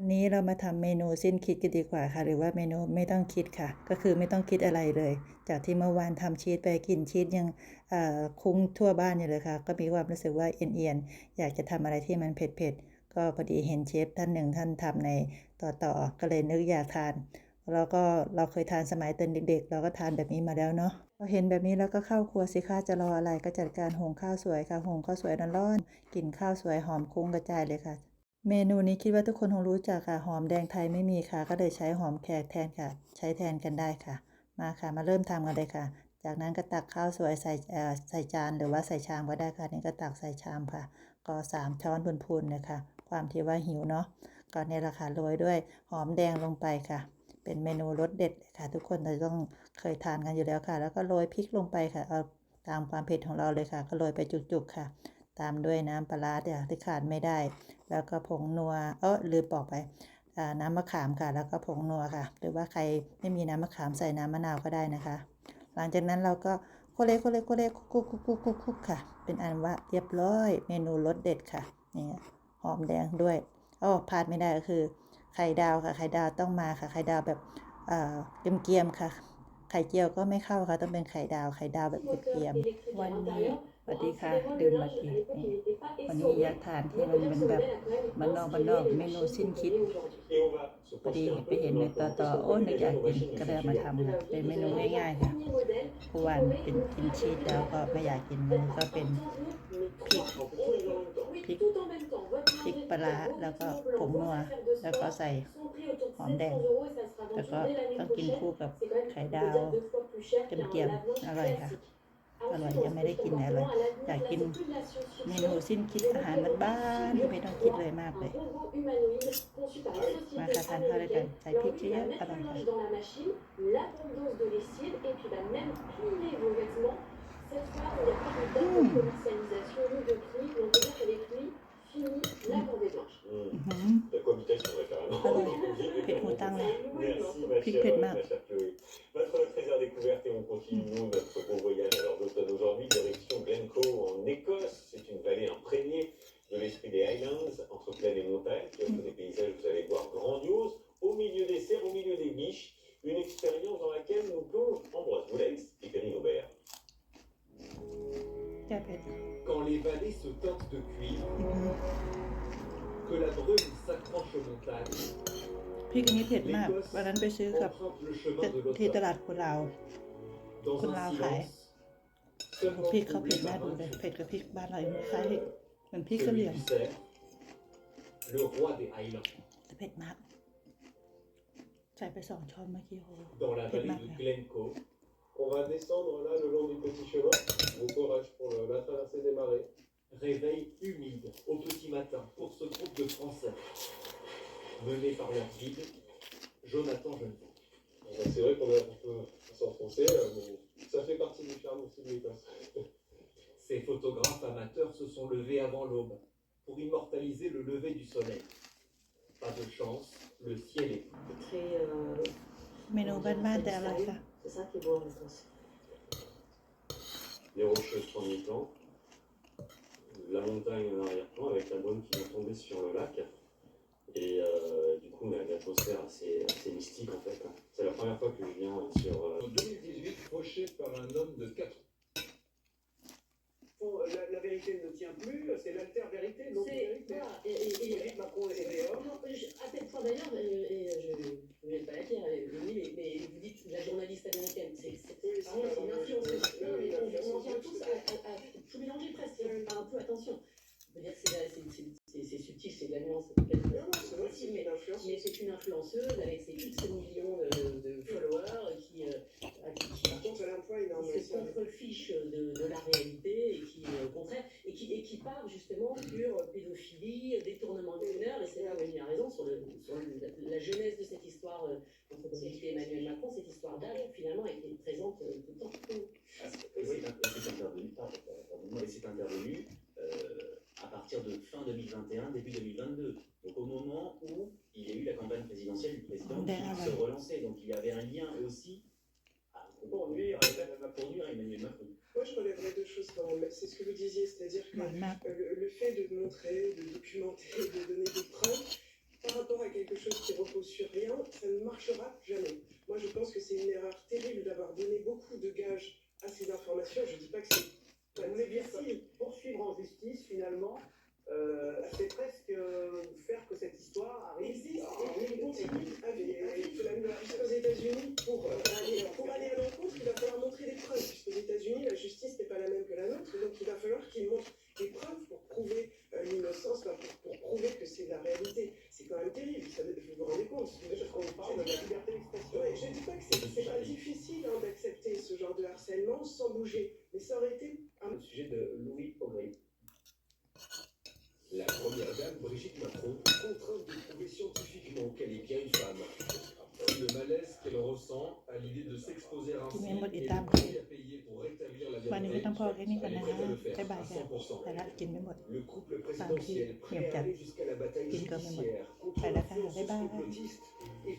วันนี้เรามาทำเมนูสิ้นคิดกันดีกว่าค่ะหรือว่าเมนูไม่ต้องคิดค่ะก็คือไม่ต้องคิดอะไรเลยจากที่เมื่อวานทำชีสไปกินชีสยังคุ้งทั่วบ้านอยู่เลยค่ะก็มีความรู้สึกว่าเอียนๆอยากจะทำอะไรที่มันเผ็ดๆก็พอดีเห็นเชฟท่านหนึ่งท่านทำในต่อก็เลยนึกอยากทานแล้วก็เราเคยทานสมัยตอนเด็กๆเราก็ทานแบบนี้มาแล้วเนาะพอเห็นแบบนี้แล้วก็เข้าครัวสิคะจะรออะไรก็จัดการหุงข้าวสวยค่ะหุงข้าวสวยร้อนๆกลิ่นข้าวสวยหอมคุ้งกระจายเลยค่ะเมนูนี้คิดว่าทุกคนคงรู้จักค่ะหอมแดงไทยไม่มีค่ะก็เลยใช้หอมแขกแทนค่ะใช้แทนกันได้ค่ะมาค่ะมาเริ่มทำกันเลยค่ะจากนั้นก็ตักข้าวสวยใส่จานหรือว่าใส่ชามก็ได้ค่ะนี่ก็ตักใส่ชามค่ะก็3 ช้อนพูนๆเลยค่ะความที่ว่าหิวเนาะก็เนี่ยแหละค่ะโรยด้วยหอมแดงลงไปค่ะเป็นเมนูรสเด็ดเลยค่ะทุกคนจะต้องเคยทานกันอยู่แล้วค่ะแล้วก็โรยพริกลงไปค่ะเอาตามความเผ็ดของเราเลยค่ะก็โรยไปจุกๆค่ะตามด้วยน้ำปลาร้าที่ขาดไม่ได้แล้วก็ผงนัวลืมบอกไปน้ำมะขามค่ะแล้วก็ผงนัวค่ะหรือว่าใครไม่มีน้ำมะขามใส่น้ำมะนาวก็ได้นะคะหลังจากนั้นเราก็โคเลคลุกค่ะเป็นอันว่าเรียบร้อยเมนูรสเด็ดค่ะนี่หอมแดงด้วยพลาดไม่ได้ก็คือไข่ดาวค่ะไข่ดาวต้องมาค่ะไข่ดาวแบบเกรียมๆค่ะไข่เจียวก็ไม่เข้าค่ะต้องเป็นไข่ดาวแบบเกรียมๆวันนี้สวัสดีค่ะดื่มมาทีนี่วันนี้อยากทานที่มันเป็นแบบบ้านนอกเมนูสิ้นคิดพอดีไปเห็นในต่อโอ้นึกอยากกินก็เลยมาทำค่ะเป็นเมนูง่ายๆค่ะเมื่อวานเป็นกินชีสแล้วก็ไม่อยากกินมันก็เป็นพริกพริกปลาแล้วก็ผงนัวแล้วก็ใส่หอมแดงแล้วก็ต้องกินคู่กับไข่ดาวเกียมๆอร่อยค่ะอร่อยยังไม่ได้กินเลยอร่อยอยากกินเมนูสิ้นคิดอาหารบ้านๆที่ไม่ต้องคิดเลยมากเลยมาค่ะทานข้าวด้วยกันใส่พริกเยอะๆอร่อยค่ะCette fois, il n'y a plus de date de commercialisation ni de prix, donc peut-dire qu'elle est finie la Vendée Blanche. La cohabitation, ouais, carrément. อร่อยเผ็ดหูตั้งเลย Merci, พริก ma เผ็ด chère, มาก ma chère Chloé. Votre trésor découverte et on continue, nous, notre beau voyage à l'heure d'automne aujourd'hui, direction Glencoe en Écosse. C'est une vallée imprégnée de l'esprit des Highlands, entre plaine et montagne, qui offre des paysages, vous allez voir, grandioses, au milieu des serres, au milieu des guiches. Une expérience dans laquelle nous plonge Ambroise Boulez et Perrine Aubert. แก้เผ็ด Quand les vallées se teintent de cuivre, que la brume s'accroche aux montagnes, พริกอันนี้เผ็ดมากวันนั้นไปซื้อกับ emprunte le chemin de ที่ต l'automne. ลาดคุณลาว Dans Kun un Lao silence, พริก seulement เขาเผ็ troublé ดน่า par ดู un เลย cri, เผ็ดกับพริกบ้านเราคล้ายเหมือนพริกกะเห celui รี่ยง du cerf, le roi des Highlands. แต่เผ็ดมากใส่ไป2 ช้อนเมื่อกี้โห Dans la เผ็ด vallée มาก de เลย Glencoe, On va descendre là le long du petit chemin. Bon courage pour la traversée des marées. réveil humide au petit matin pour ce groupe de Français. Mené par leur guide, Jonathan Genevoix. C'est vrai qu'on a un peu s'enfoncer, mais ça fait partie du charme aussi de l'Écosse. Ces photographes amateurs se sont levés avant l'aube pour immortaliser le lever du soleil. Pas de chance, le ciel est bleu. Très, เมนูบ้านๆแต่อร่อยค่ะ c'est ça qui est beau en Écosse. Les rocheuses premier plan, la montagne en arrière-plan avec la brume qui vient tomber sur le lac. Et du coup, une atmosphère assez mystique en fait. C'est la première fois que je viens sur. En 2018, fauché par un homme de 4 ans. Bon, la vérité ne tient plus, c'est l'alter-vérité, non C'est, numérique, mais voilà, Éric Macron et les hommes. à tel point d'ailleurs, je ne vais pas la dire, mais vous dites la journaliste américaine, c'est pareil, c'est une influenceuse. On en vient tous à tout mélanger presque, faire un peu attention. On peut dire que c'est subtil, c'est de la nuance, c'est peut-être Non, c'est vrai, c'est une influence. mais c'est une influenceuse avec ses X millions de followers qui Par contre, elle emploie une qui se contrefiche de la réalité et qui, au contraire, et qui part justement sur pédophilie, détournement de mineurs, et c'est là où il a raison, sur la genèse de cette histoire entre Brigitte et Emmanuel Macron, cette histoire d'âge, finalement, a été présente tout le temps. C'est intervenu à partir de fin 2021, début 2022. Donc au moment où il y a eu la campagne présidentielle du président qui se relançait. Donc il y avait un lien aussi pour nuire à Emmanuel Macron. Moi, je relèverais deux choses quand même. C'est ce que vous disiez, c'est-à-dire que le fait de montrer, de documenter, de donner des preuves, par rapport à quelque chose qui repose sur rien, ça ne marchera jamais. Moi, je pense que c'est une erreur terrible d'avoir donné beaucoup de gages à ces informations. Je ne dis pas que c'est Vous voulez dire ça, poursuivre en justice, finalement, c'est presque faire que cette histoire arrive. existe et continue à vivre. Puisqu'aux États-Unis, pour aller à l'encontre, il va falloir montrer des preuves. Puisqu'aux États-Unis, la justice n'est pas la même que la nôtre, donc il va falloir qu'ils montrent des preuves pour prouver l'innocence, pour prouver que c'est la réalité. C'est quand même terrible, vous vous rendez compte. Parce qu'on parle de la liberté d'expression. Ouais, je ne dis pas que c'est pas difficile d'accepter ce genre de harcèlement sans bouger, mais ça aurait été Le sujet de Louis Aubry. La première dame, Brigitte Macron, contrainte de prouver scientifiquement qu'elle est bien une femme. Le malaise qu'elle ressent à l'idée de s'exposer ainsi et le prix à payer pour rétablir la วันนี้ก็ vérité, ต้องพอแค่นี้ก่อน elle est นะคะ prête à le faire บ๊ายบาย à ค่ะ 100%. แต่ละกินไม่หมด Le couple présidentiel prêt à aller jusqu'à la bataille Kim Jong-un. judiciaire contre Bye, la fin, l'influence bye bye. complotiste et